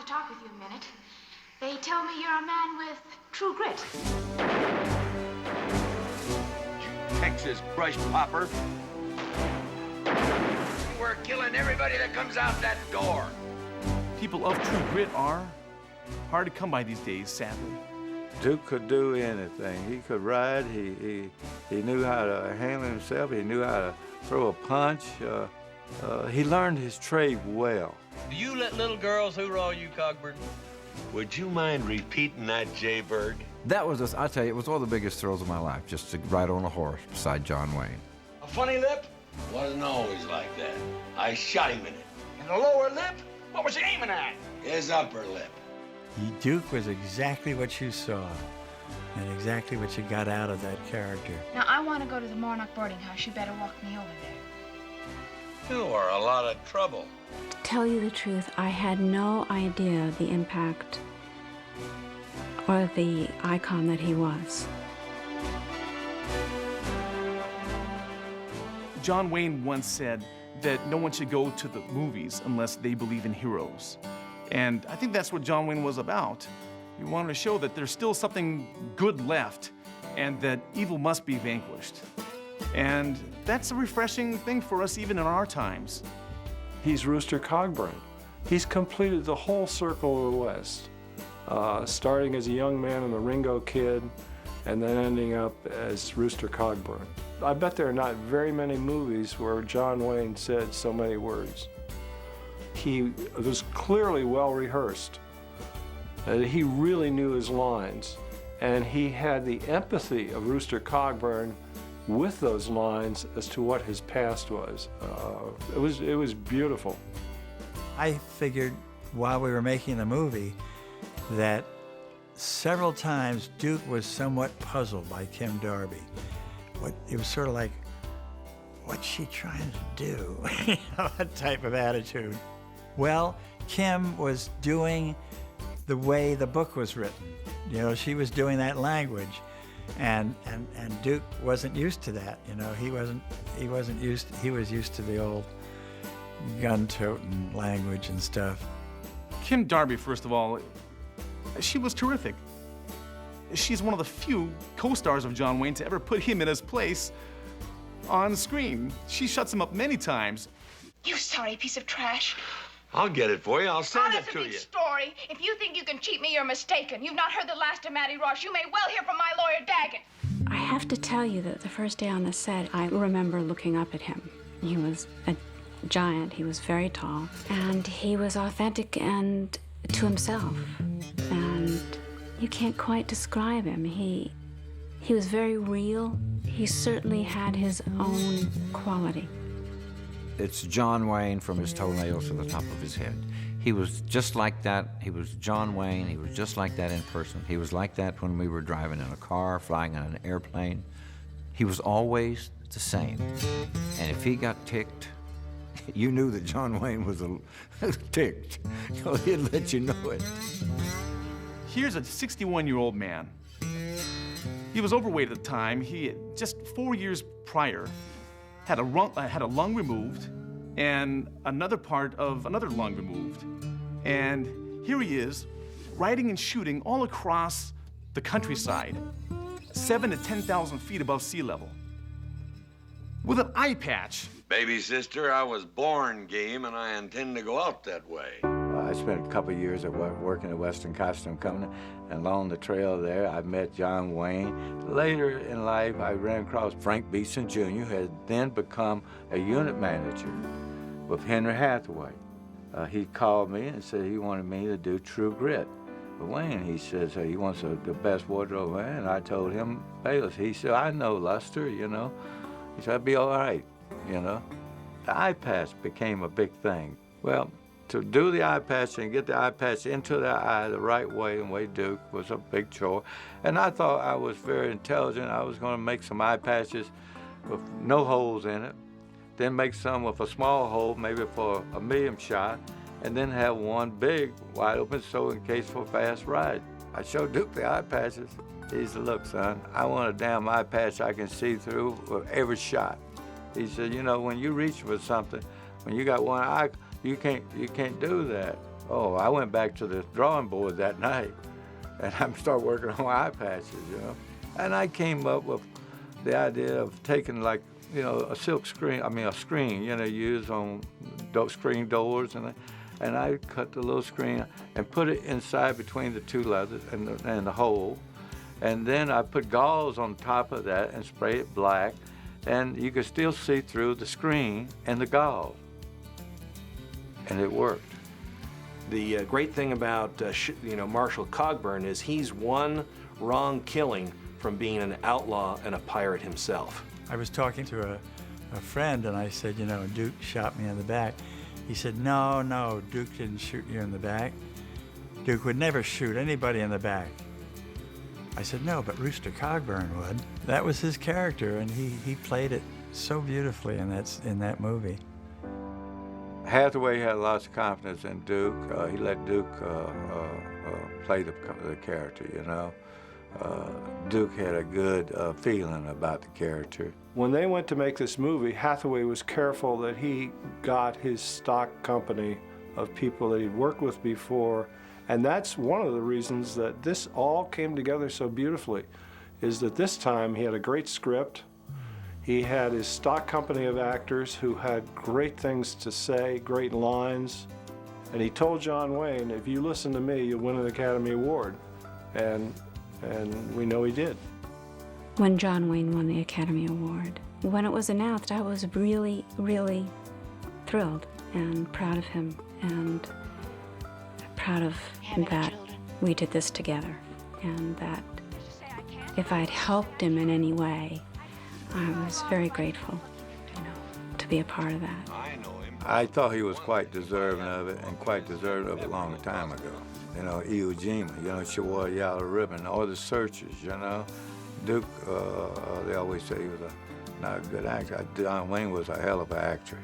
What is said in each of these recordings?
to talk with you a minute. They tell me you're a man with true grit. Texas brush popper. We're killing everybody that comes out that door. People of true grit are hard to come by these days, sadly. Duke could do anything. He could ride. He knew how to handle himself. He knew how to throw a punch. He learned his trade well. Do you let little girls hoorah you, Cogburn? Would you mind repeating that, Jaybird? That was, I'll tell you, it was one of the biggest thrills of my life, just to ride on a horse beside John Wayne. A funny lip? Wasn't always like that. I shot him in it. And the lower lip? What was he aiming at? His upper lip. Duke was exactly what you saw and exactly what you got out of that character. Now, I want to go to the Monarch boarding house. You better walk me over there. You are a lot of trouble. To tell you the truth, I had no idea the impact or the icon that he was. John Wayne once said that no one should go to the movies unless they believe in heroes. And I think that's what John Wayne was about. He wanted to show that there's still something good left and that evil must be vanquished. And that's a refreshing thing for us even in our times. He's Rooster Cogburn. He's completed the whole circle of the West, starting as a young man in the Ringo Kid and then ending up as Rooster Cogburn. I bet there are not very many movies where John Wayne said so many words. He was clearly well rehearsed. He really knew his lines, and he had the empathy of Rooster Cogburn with those lines as to what his past was. It was beautiful. I figured while we were making the movie that several times Duke was somewhat puzzled by Kim Darby. It was sort of like, what's she trying to do? You know, that type of attitude. Well, Kim was doing the way the book was written. You know, she was doing that language. And Duke wasn't used to that, you know. He was used to the old gun-toting language and stuff. Kim Darby, first of all, she was terrific. She's one of the few co-stars of John Wayne to ever put him in his place on screen. She shuts him up many times. You sorry piece of trash. I'll get it for you. I'll send it That's a to big you. story. If you think you can cheat me, you're mistaken. You've not heard the last of Mattie Ross. You may well hear from my lawyer, Daggett. I have to tell you that the first day on the set, I remember looking up at him. He was a giant. He was very tall. And he was authentic and to himself. And you can't quite describe him. He was very real. He certainly had his own quality. It's John Wayne from his toenails to the top of his head. He was just like that. He was John Wayne. He was just like that in person. He was like that when we were driving in a car, flying on an airplane. He was always the same. And if he got ticked, you knew that John Wayne was ticked. He'd let you know it. Here's a 61-year-old man. He was overweight at the time. He had, just 4 years prior, had a lung removed and another part of another lung removed. And here he is, riding and shooting all across the countryside, 7,000 to 10,000 feet above sea level, with an eye patch. Baby sister, I was born game, and I intend to go out that way. I spent a couple of years working at Western Costume Company, and along the trail there, I met John Wayne. Later in life, I ran across Frank Beeson Jr., who had then become a unit manager with Henry Hathaway. He called me and said he wanted me to do True Grit. But Wayne, he says, he wants the best wardrobe man, and I told him Bayless. He said, I know Luster, you know. He said, I'd be all right, you know. The eye patch became a big thing. Well, to do the eye patch and get the eye patch into the eye the right way and way Duke was a big chore. And I thought I was very intelligent. I was going to make some eye patches with no holes in it, then make some with a small hole, maybe for a medium shot, and then have one big, wide open, so in case for a fast ride. I showed Duke the eye patches. He said, look, son, I want a damn eye patch I can see through with every shot. He said, you know, when you reach for something, when you got one eye, you can't do that. Oh, I went back to the drawing board that night, and I started working on eye patches, you know. And I came up with the idea of taking, like, you know, a silk screen, a screen, you know, used on screen doors, and I cut the little screen and put it inside between the two leathers and the hole. And then I put gauze on top of that and spray it black, and you could still see through the screen and the gauze. And it worked. The great thing about Marshall Cogburn is he's one wrong killing from being an outlaw and a pirate himself. I was talking to a friend, and I said, you know, Duke shot me in the back. He said, no, Duke didn't shoot you in the back. Duke would never shoot anybody in the back. I said, no, but Rooster Cogburn would. That was his character, and he played it so beautifully in that movie. Hathaway had lots of confidence in Duke. He let Duke play the character, you know. Duke had a good feeling about the character. When they went to make this movie, Hathaway was careful that he got his stock company of people that he'd worked with before, and that's one of the reasons that this all came together so beautifully, is that this time he had a great script. He had his stock company of actors who had great things to say, great lines, and he told John Wayne, if you listen to me, you'll win an Academy Award. And we know he did. When John Wayne won the Academy Award, when it was announced, I was really, really thrilled and proud of him, and proud of that we did this together, and that if I'd helped him in any way, I was very grateful, you know, to be a part of that. I thought he was quite deserving of it, and quite deserving of it a long time ago. You know, Iwo Jima, you know, she wore a yellow ribbon, all the searchers, you know. Duke, they always say he was not a good actor. John Wayne was a hell of an actor.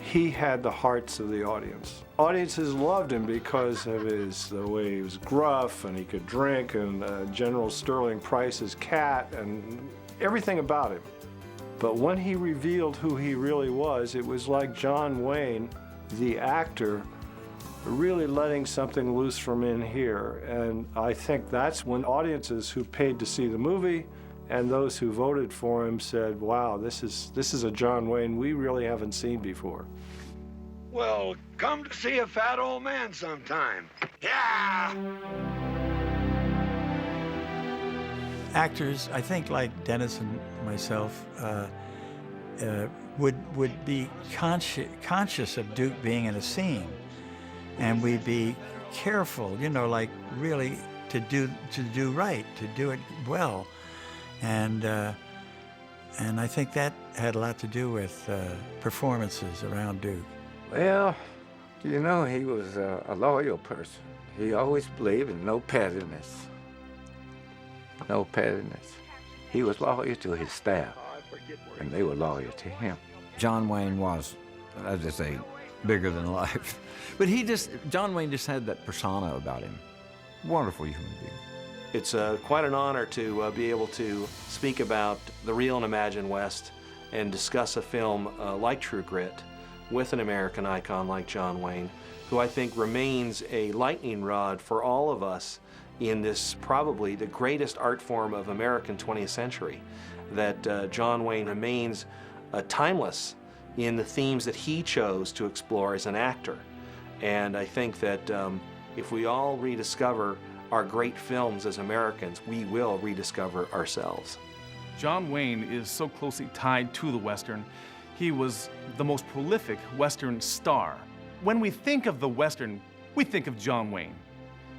He had the hearts of the audience. Audiences loved him because of the way he was gruff, and he could drink, and General Sterling Price's cat, and everything about him. But when he revealed who he really was, it was like John Wayne, the actor, really letting something loose from in here. And I think that's when audiences who paid to see the movie and those who voted for him said, wow, this is a John Wayne we really haven't seen before. Well, come to see a fat old man sometime. Yeah! Actors, I think, like Dennis and myself, would be conscious of Duke being in a scene, and we'd be careful, you know, like really to do right, to do it well, and I think that had a lot to do with performances around Duke. Well, you know, he was a loyal person. He always believed in no pettiness. No pettiness. He was loyal to his staff, and they were loyal to him. John Wayne was, as I say, bigger than life. But John Wayne just had that persona about him. Wonderful human being. It's quite an honor to be able to speak about the real and imagined West and discuss a film like True Grit with an American icon like John Wayne, who I think remains a lightning rod for all of us in this probably the greatest art form of American 20th century, that John Wayne remains timeless in the themes that he chose to explore as an actor. And I think that if we all rediscover our great films as Americans, we will rediscover ourselves. John Wayne is so closely tied to the Western. He was the most prolific Western star. When we think of the Western, we think of John Wayne.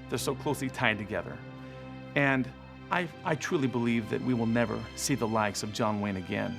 They're so closely tied together. And I truly believe that we will never see the likes of John Wayne again.